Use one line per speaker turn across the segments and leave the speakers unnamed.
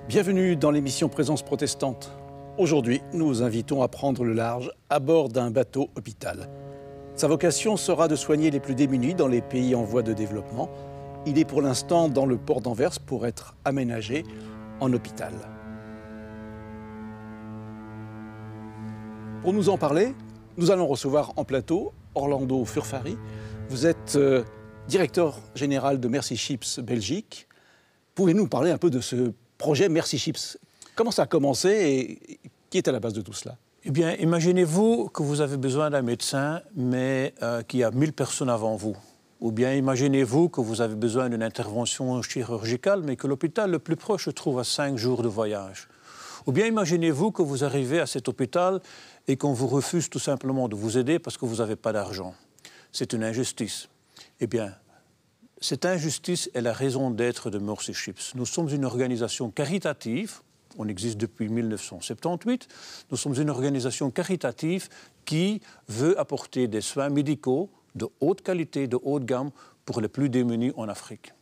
Bienvenue dans l'émission Présence protestante. Aujourd'hui, nous vous invitons à prendre le large à bord d'un bateau hôpital. Sa vocation sera de soigner les plus démunis dans les pays en voie de développement. Il est pour l'instant dans le port d'Anvers pour être aménagé en hôpital. Pour nous en parler, nous allons recevoir en plateau Orlando Furfari. Vous êtes directeur général de Mercy Ships Belgique. Pouvez-vous nous parler un peu de ce projet Mercy Ships? Comment ça a commencé et qui est à la base de tout cela?
Eh bien, imaginez-vous que vous avez besoin d'un médecin, mais qu'il y a 1000 personnes avant vous. Ou bien imaginez-vous que vous avez besoin d'une intervention chirurgicale, mais que l'hôpital le plus proche se trouve à 5 jours de voyage. Ou bien imaginez-vous que vous arrivez à cet hôpital et qu'on vous refuse tout simplement de vous aider parce que vous n'avez pas d'argent. C'est une injustice. Eh bien, cette injustice est la raison d'être de Mercy Ships. Nous sommes une organisation caritative, on existe depuis 1978, nous sommes une organisation caritative qui veut apporter des soins médicaux de haute qualité, de haute gamme pour les plus démunis en Afrique.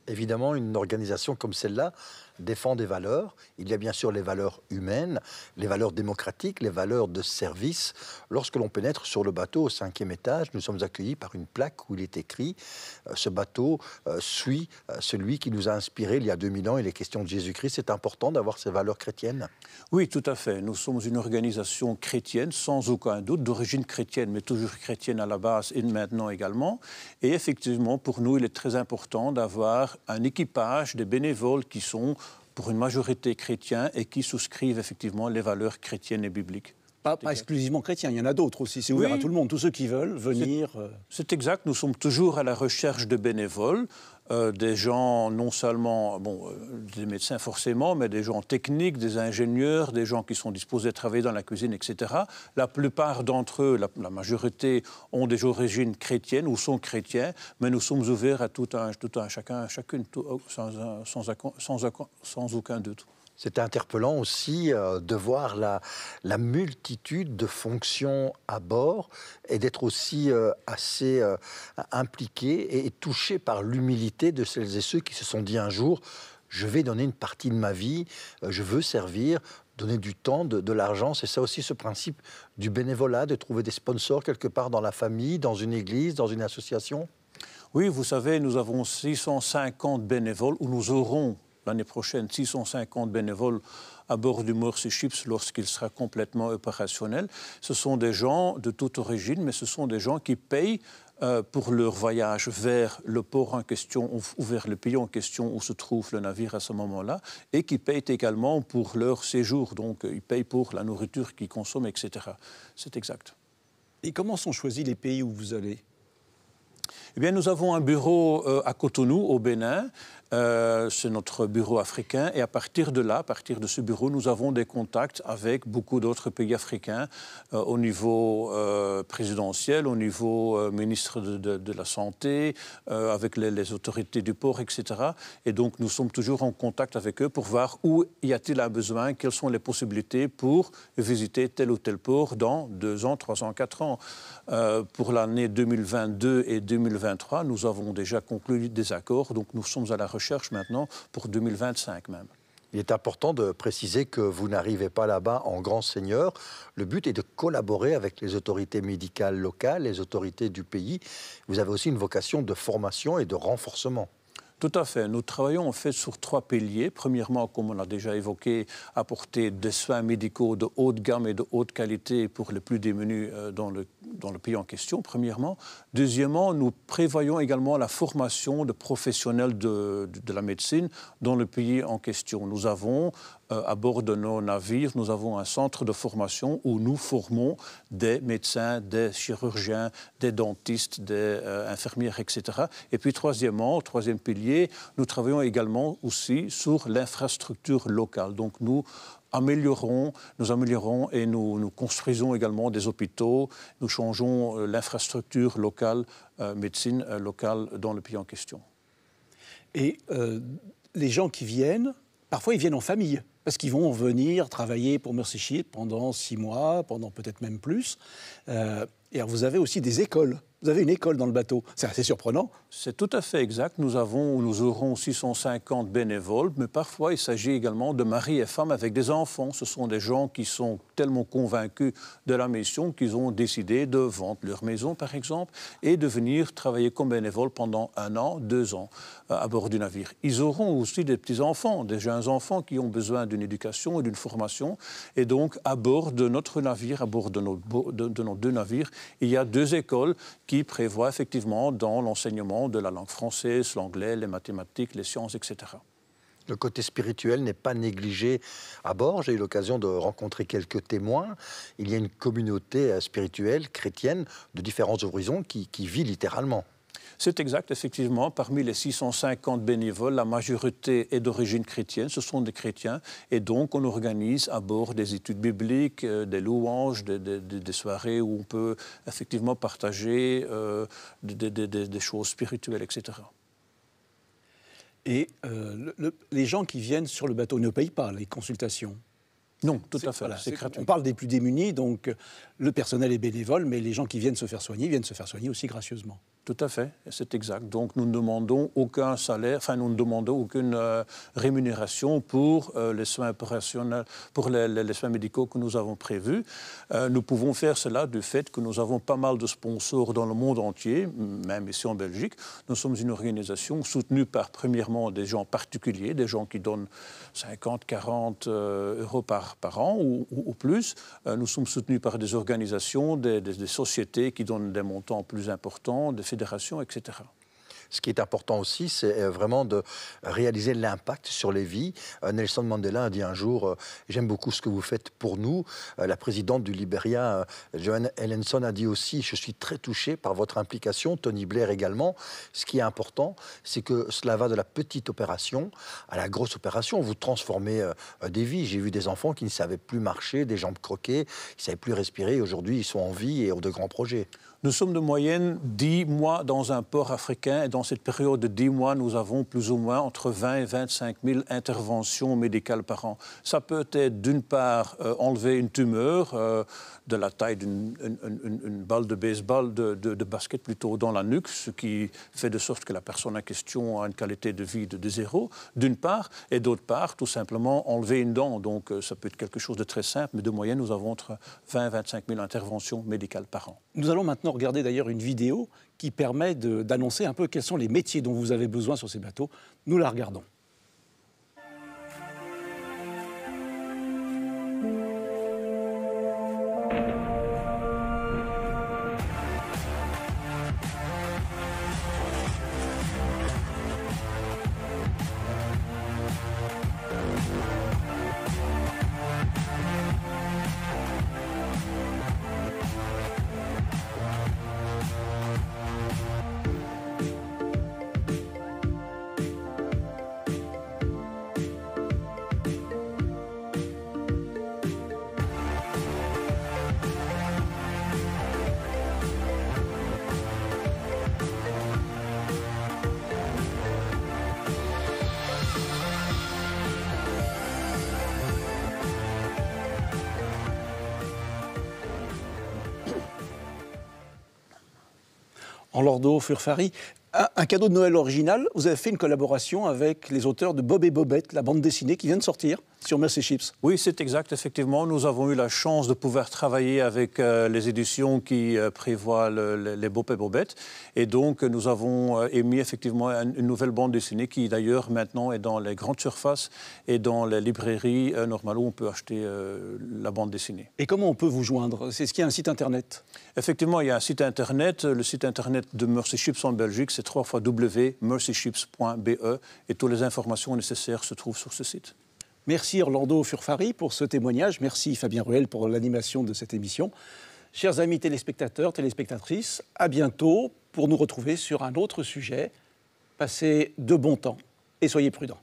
Évidemment, une organisation comme celle-là défend des valeurs. Il y a bien sûr les valeurs humaines, les valeurs démocratiques, les valeurs de service. Lorsque l'on pénètre sur le bateau au 5e étage, nous sommes accueillis par une plaque où il est écrit ce bateau suit celui qui nous a inspirés il y a 2000 ans. Il est question de Jésus-Christ. C'est important d'avoir ces valeurs chrétiennes.
Oui, tout à fait. Nous sommes une organisation chrétienne, sans aucun doute, d'origine chrétienne, mais toujours chrétienne à la base et maintenant également. Et effectivement, pour nous, il est très important d'avoir un équipage de bénévoles qui sont pour une majorité chrétiens et qui souscrivent effectivement les valeurs chrétiennes et bibliques.
Pas exclusivement chrétiens, il y en a d'autres aussi. C'est ouvert à tout le monde, tous ceux qui veulent venir.
C'est exact, nous sommes toujours à la recherche de bénévoles, des gens non seulement, des médecins forcément, mais des gens techniques, des ingénieurs, des gens qui sont disposés à travailler dans la cuisine, etc. La plupart d'entre eux, la majorité, ont des origines chrétiennes ou sont chrétiens, mais nous sommes ouverts à tout un chacun, chacune, sans aucun doute.
C'est interpellant aussi de voir la multitude de fonctions à bord et d'être aussi assez impliqué et touché par l'humilité de celles et ceux qui se sont dit un jour « je vais donner une partie de ma vie, je veux servir ». Donner du temps, de l'argent, c'est ça aussi ce principe du bénévolat, de trouver des sponsors quelque part dans la famille, dans une église, dans une association?
Oui, vous savez, nous avons 650 bénévoles, où nous aurons l'année prochaine 650 bénévoles à bord du Mercy Ships lorsqu'il sera complètement opérationnel. Ce sont des gens de toute origine, mais ce sont des gens qui payent pour leur voyage vers le port en question ou vers le pays en question où se trouve le navire à ce moment-là, et qui payent également pour leur séjour. Donc, ils payent pour la nourriture qu'ils consomment, etc. C'est exact.
Et comment sont choisis les pays où vous allez?
Eh bien, nous avons un bureau à Cotonou, au Bénin. C'est notre bureau africain. Et à partir de là, à partir de ce bureau, nous avons des contacts avec beaucoup d'autres pays africains au niveau présidentiel, au niveau ministre de la Santé, avec les autorités du port, etc. Et donc, nous sommes toujours en contact avec eux pour voir où y a-t-il un besoin, quelles sont les possibilités pour visiter tel ou tel port dans 2 ans, 3 ans, 4 ans. Pour l'année 2022 et 2023, nous avons déjà conclu des accords. Donc, nous sommes à la recherche maintenant pour 2025 même.
Il est important de préciser que vous n'arrivez pas là-bas en grand seigneur. Le but est de collaborer avec les autorités médicales locales, les autorités du pays. Vous avez aussi une vocation de formation et de renforcement.
Tout à fait. Nous travaillons en fait sur 3 piliers. Premièrement, comme on l'a déjà évoqué, apporter des soins médicaux de haute gamme et de haute qualité pour les plus démunis dans le pays en question, premièrement. Deuxièmement, nous prévoyons également la formation de professionnels de la médecine dans le pays en question. Nous avons, à bord de nos navires, nous avons un centre de formation où nous formons des médecins, des chirurgiens, des dentistes, des infirmières, etc. Et puis, troisième pilier, nous travaillons également aussi sur l'infrastructure locale. Donc, nous améliorons et nous construisons également des hôpitaux. Nous changeons l'infrastructure locale, médecine locale dans le pays en question.
Et les gens qui viennent, parfois ils viennent en famille, parce qu'ils vont venir travailler pour Mercy Ships pendant 6 mois, pendant peut-être même plus. Et alors vous avez aussi des écoles. Vous avez une école dans le bateau. C'est assez surprenant.
C'est tout à fait exact. Nous aurons 650 bénévoles, mais parfois il s'agit également de maris et femmes avec des enfants. Ce sont des gens qui sont tellement convaincus de la mission qu'ils ont décidé de vendre leur maison, par exemple, et de venir travailler comme bénévoles pendant 1 an, 2 ans à bord du navire. Ils auront aussi des petits-enfants, des jeunes enfants qui ont besoin d'une éducation et d'une formation. Et donc, à bord de notre navire, à bord de nos 2 navires, il y a 2 écoles qui prévoient effectivement dans l'enseignement de la langue française, l'anglais, les mathématiques, les sciences, etc.
Le côté spirituel n'est pas négligé à bord. J'ai eu l'occasion de rencontrer quelques témoins. Il y a une communauté spirituelle, chrétienne, de différents horizons qui vit littéralement.
C'est exact, effectivement. Parmi les 650 bénévoles, la majorité est d'origine chrétienne. Ce sont des chrétiens. Et donc, on organise à bord des études bibliques, des louanges, des soirées où on peut effectivement partager des choses spirituelles, etc.
Et les gens qui viennent sur le bateau ne payent pas les consultations.
Non, tout à fait,
voilà,
c'est gratuit.
On parle des plus démunis, donc le personnel est bénévole, mais les gens qui viennent se faire soigner viennent se faire soigner aussi gracieusement.
Tout à fait, c'est exact. Donc nous ne demandons aucun salaire, nous ne demandons aucune rémunération pour les soins opérationnels, pour les soins médicaux que nous avons prévus. Nous pouvons faire cela du fait que nous avons pas mal de sponsors dans le monde entier, même ici en Belgique. Nous sommes une organisation soutenue par, premièrement, des gens particuliers, des gens qui donnent 50, 40 euros par an ou plus. Nous sommes soutenus par des organisations, des sociétés qui donnent des montants plus importants, des fédérations, etc.
Ce qui est important aussi, c'est vraiment de réaliser l'impact sur les vies. Nelson Mandela a dit un jour « J'aime beaucoup ce que vous faites pour nous ». La présidente du Libéria, Joanne Ellenson, a dit aussi « Je suis très touchée par votre implication », Tony Blair également. Ce qui est important, c'est que cela va de la petite opération à la grosse opération. Vous transformez des vies. J'ai vu des enfants qui ne savaient plus marcher, des jambes croquées, qui ne savaient plus respirer. Aujourd'hui, ils sont en vie et ont de grands projets.
Nous sommes de moyenne 10 mois dans un port africain et dans cette période de 10 mois, nous avons plus ou moins entre 20 et 25 000 interventions médicales par an. Ça peut être d'une part enlever une tumeur de la taille d'une balle de baseball, de basket plutôt dans la nuque, ce qui fait de sorte que la personne en question a une qualité de vie de 0, d'une part, et d'autre part, tout simplement enlever une dent. Donc ça peut être quelque chose de très simple, mais de moyenne, nous avons entre 20 et 25 000 interventions médicales par an.
Nous allons maintenant regarder d'ailleurs une vidéo qui permet d'annoncer un peu quels sont les métiers dont vous avez besoin sur ces bateaux. Nous la regardons. Orlando Furfari, un cadeau de Noël original. Vous avez fait une collaboration avec les auteurs de Bob et Bobette, la bande dessinée qui vient de sortir sur Mercy Ships.
Oui, c'est exact. Effectivement, nous avons eu la chance de pouvoir travailler avec les éditions qui prévoient les Bob et Bobette. Et donc, nous avons émis effectivement une nouvelle bande dessinée qui, d'ailleurs, maintenant est dans les grandes surfaces et dans les librairies normales où on peut acheter la bande dessinée.
Et comment on peut vous joindre? Est-ce qu'il y a un site Internet?
Effectivement, il y a un site Internet. Le site Internet de Mercy Ships en Belgique, c'est www.mercyships.be et toutes les informations nécessaires se trouvent sur ce site.
Merci Orlando Furfari pour ce témoignage. Merci Fabien Ruel pour l'animation de cette émission. Chers amis téléspectateurs, téléspectatrices, à bientôt pour nous retrouver sur un autre sujet. Passez de bon temps et soyez prudents.